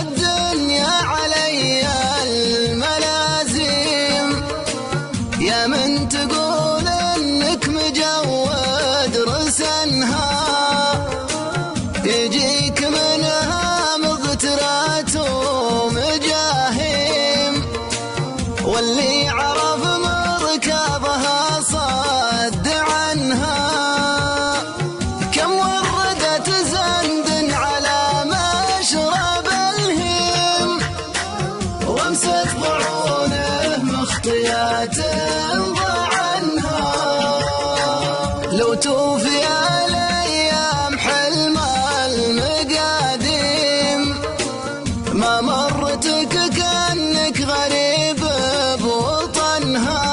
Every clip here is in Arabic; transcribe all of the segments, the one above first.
الدنيا علي الملازم، يا من تقول انك مجود رسنها، يجيك منها مغترات ومجاهيم، واللي عرف مركبها صد عنها. كم وردت زند على مشرب الهيم، وامست ضعونه مخطيات ضعنها. لو توفي الايام حلم المقاديم، ما مرتك كأنك غريب بوطنها.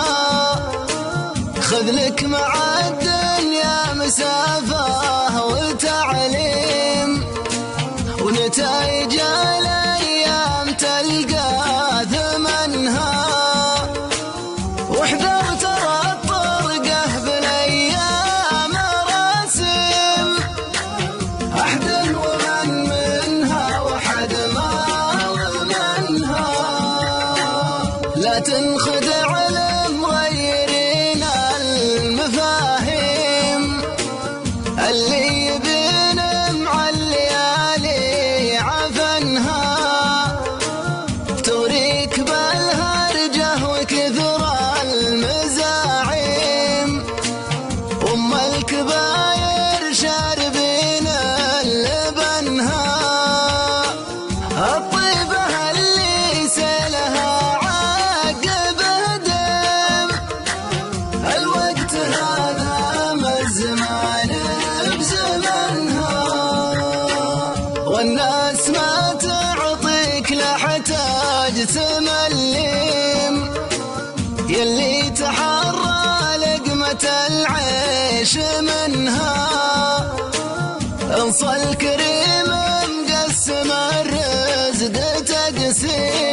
خذ لك مع الدنيا مسافة وتعليم، ونتائج الأيام تلقى ثمنها. واحذر ترى الطرقة بالأيام راسم، أحد ومن منها وحد ما ومنها. لا تنخدع المغيرين المفاهيم، اللي يبين مع الليالي عفنها. تغريك بالهرجة وكثر المزاعيم، أم الكباير شاربين لبنها. الطيبة اللي سلها عاقب دم، الوقت هذا ما الزمان بزمنها. والناس ما تعطيك لحتاج تمليم، يلي تحرى لقمة العيش منها. انصى الكريم مقسم الرزق تقسيم،